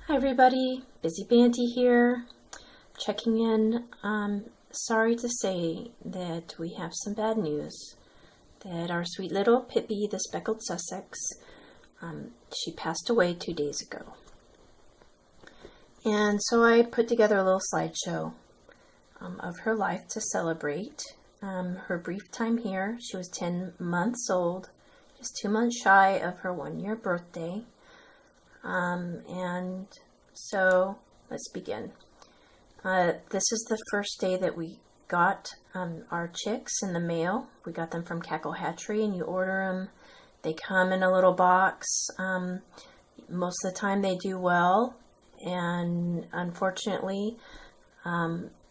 Hi everybody, Busy Banty here, checking in. Sorry to say that we have some bad news, that our sweet little Pippi, the Speckled Sussex, she passed away 2 days ago. And so I put together a little slideshow of her life to celebrate her brief time here. She was 10 months old, just 2 months shy of her 1-year birthday. And so let's begin. This is the first day that we got our chicks in the mail. We got them from Cackle Hatchery, and you order them. They come in a little box. Most of the time they do well, and unfortunately,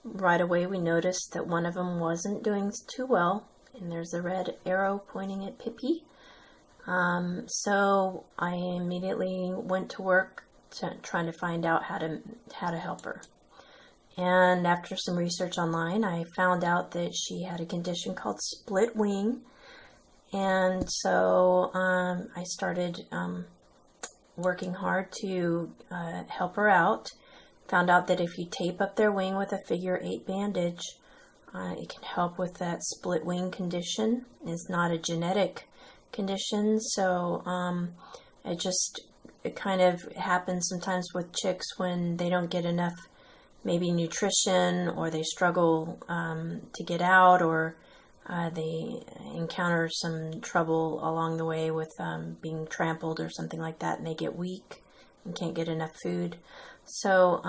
right away we noticed that one of them wasn't doing too well, and there's a red arrow pointing at Pippi. So I immediately went to work trying to find out how to help her. And after some research online, I found out that she had a condition called split wing. And so I started working hard to help her out. Found out that if you tape up their wing with a figure 8 bandage, it can help with that split wing condition. It's not a genetic condition, so it kind of happens sometimes with chicks when they don't get enough maybe nutrition, or they struggle to get out, or they encounter some trouble along the way with being trampled or something like that, and they get weak and can't get enough food. So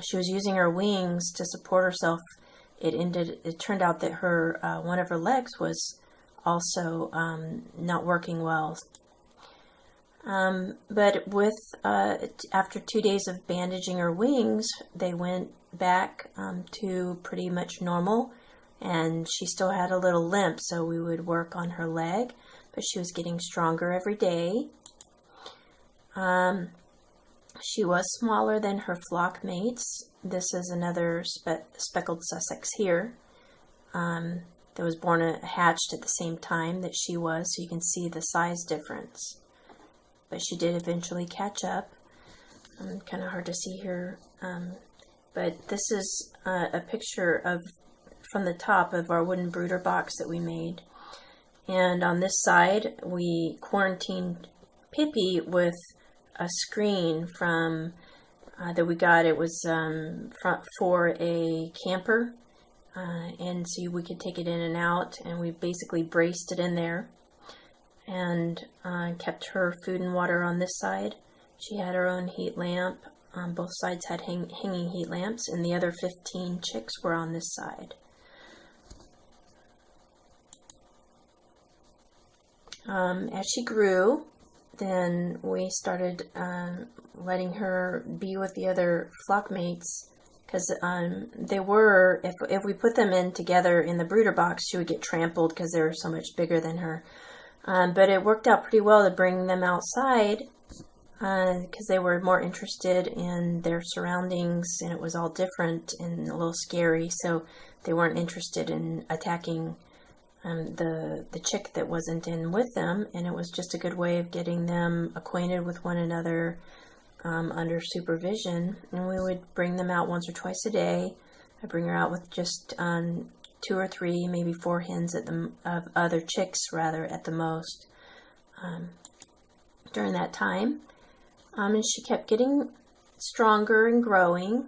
she was using her wings to support herself. It turned out that her one of her legs was also not working well. But with after 2 days of bandaging her wings, they went back to pretty much normal, and she still had a little limp, so we would work on her leg, but she was getting stronger every day. She was smaller than her flock mates. This is another speckled Sussex here. That was hatched at the same time that she was, so you can see the size difference. But she did eventually catch up. Kind of hard to see here, but this is a picture from the top of our wooden brooder box that we made. And on this side, we quarantined Pippi with a screen from that we got. It was for a camper. And so we could take it in and out, and we basically braced it in there and kept her food and water on this side. She had her own heat lamp. Both sides had hanging heat lamps, and the other 15 chicks were on this side. As she grew, then we started letting her be with the other flock mates, because they were, if we put them in together in the brooder box, she would get trampled because they were so much bigger than her. But it worked out pretty well to bring them outside because they were more interested in their surroundings, and it was all different and a little scary, so they weren't interested in attacking the chick that wasn't in with them, and it was just a good way of getting them acquainted with one another under supervision. And we would bring them out once or twice a day. I bring her out with just 2 or 3, maybe 4 hens of other chicks rather at the most during that time. And she kept getting stronger and growing.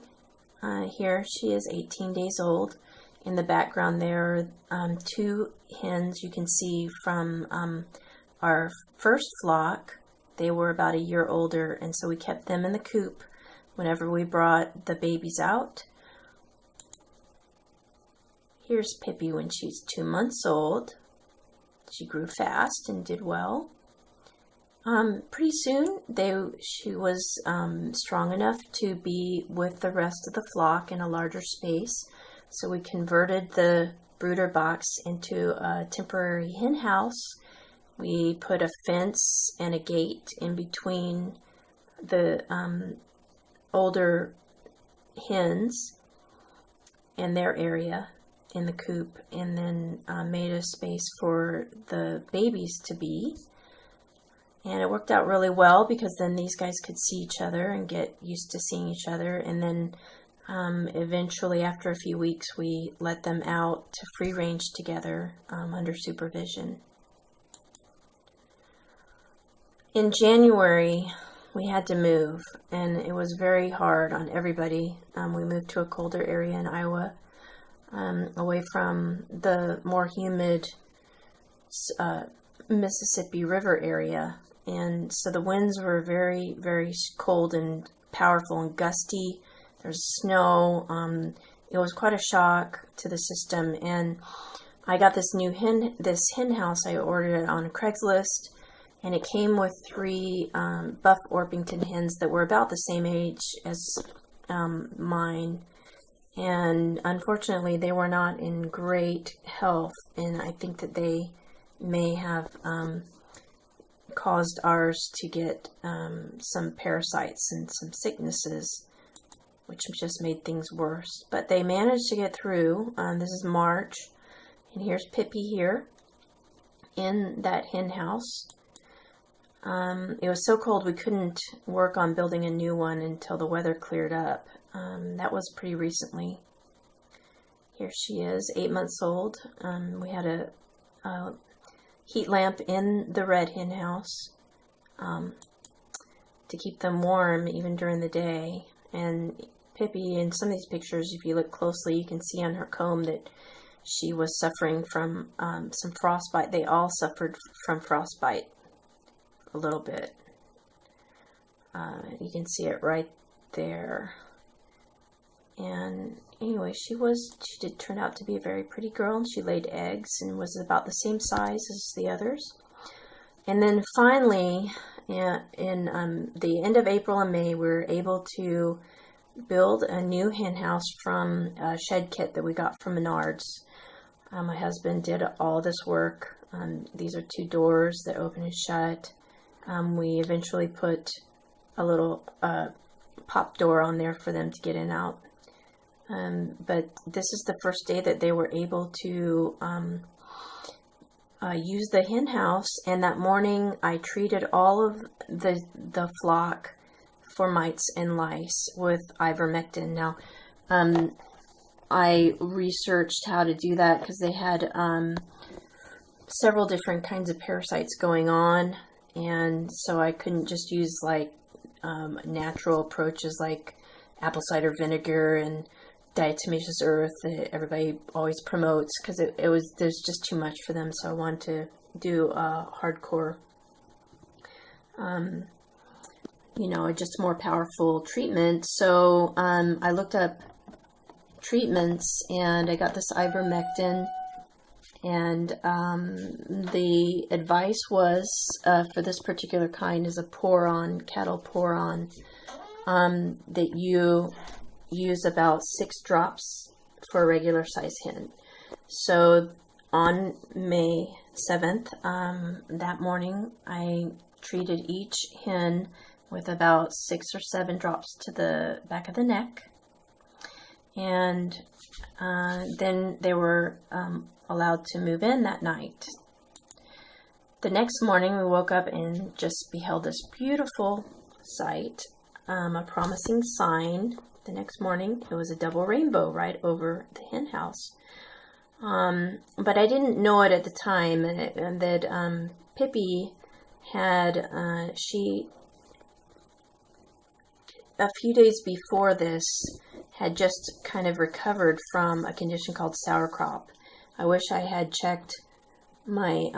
Here she is 18 days old. In the background there are 2 hens you can see from our first flock. They were about a year older, and so we kept them in the coop whenever we brought the babies out. Here's Pippi when she's 2 months old. She grew fast and did well. Pretty soon, she was strong enough to be with the rest of the flock in a larger space, so we converted the brooder box into a temporary hen house. We put a fence and a gate in between the older hens and their area in the coop, and then made a space for the babies to be. And it worked out really well because then these guys could see each other and get used to seeing each other. And then eventually, after a few weeks, we let them out to free range together under supervision. In January, we had to move, and it was very hard on everybody. We moved to a colder area in Iowa, away from the more humid Mississippi River area. And so the winds were very, very cold and powerful and gusty. There's snow. It was quite a shock to the system. And I got this hen house. I ordered it on Craigslist, and it came with 3 buff Orpington hens that were about the same age as mine. And unfortunately, they were not in great health, and I think that they may have caused ours to get some parasites and some sicknesses, which just made things worse. But they managed to get through. This is March, and here's Pippi here in that hen house. It was so cold we couldn't work on building a new one until the weather cleared up. That was pretty recently. Here she is, 8 months old. We had a heat lamp in the red hen house to keep them warm even during the day. And Pippi, in some of these pictures, if you look closely, you can see on her comb that she was suffering from some frostbite. They all suffered from frostbite a little bit. You can see it right there. And anyway, she did turn out to be a very pretty girl, and she laid eggs and was about the same size as the others. And then finally, in the end of April and May, we were able to build a new hen house from a shed kit that we got from Menards. My husband did all this work. These are 2 doors that open and shut. We eventually put a little pop door on there for them to get in and out. But this is the first day that they were able to use the hen house, and that morning I treated all of the flock for mites and lice with ivermectin. Now, I researched how to do that because they had several different kinds of parasites going on, and so I couldn't just use like natural approaches like apple cider vinegar and diatomaceous earth that everybody always promotes, because there's just too much for them. So I wanted to do a hardcore, just more powerful treatment. So I looked up treatments, and I got this ivermectin, and the advice was for this particular kind is a cattle pour-on, that you use about 6 drops for a regular size hen. So on May 7th, that morning, I treated each hen with about 6 or 7 drops to the back of the neck. And then they were allowed to move in that night. The next morning, we woke up and just beheld this beautiful sight, a promising sign. The next morning, it was a double rainbow right over the hen house. But I didn't know it at the time, that Pippi had, a few days before this, had just kind of recovered from a condition called sauerkraut. I wish I had checked my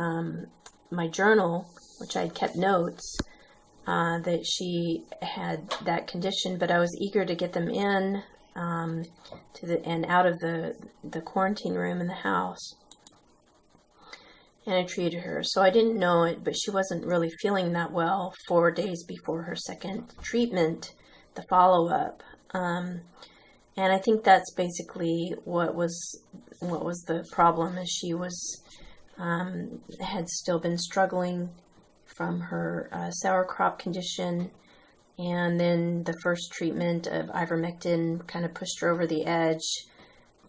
my journal, which I'd kept notes, that she had that condition, but I was eager to get them in and out of the quarantine room in the house. And I treated her. So I didn't know it, but she wasn't really feeling that well 4 days before her second treatment, the follow-up. And I think that's basically what was the problem, is she was had still been struggling from her sauerkraut condition, and then the first treatment of ivermectin kind of pushed her over the edge,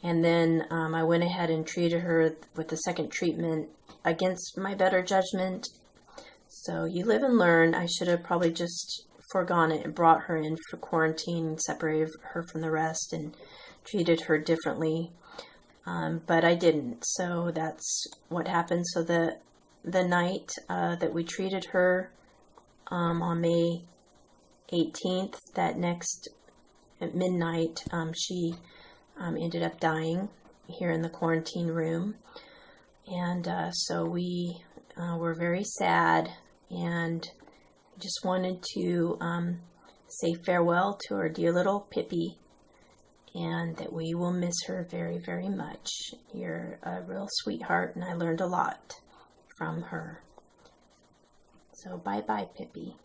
and then I went ahead and treated her with the second treatment against my better judgment. So you live and learn. I should have probably just foregone it and brought her in for quarantine and separated her from the rest and treated her differently. But I didn't. So that's what happened. So the night that we treated her on May 18th, that next at midnight, she ended up dying here in the quarantine room. And so we were very sad and just wanted to say farewell to our dear little Pippi, and that we will miss her very, very much. You're a real sweetheart, and I learned a lot from her. So bye-bye, Pippi.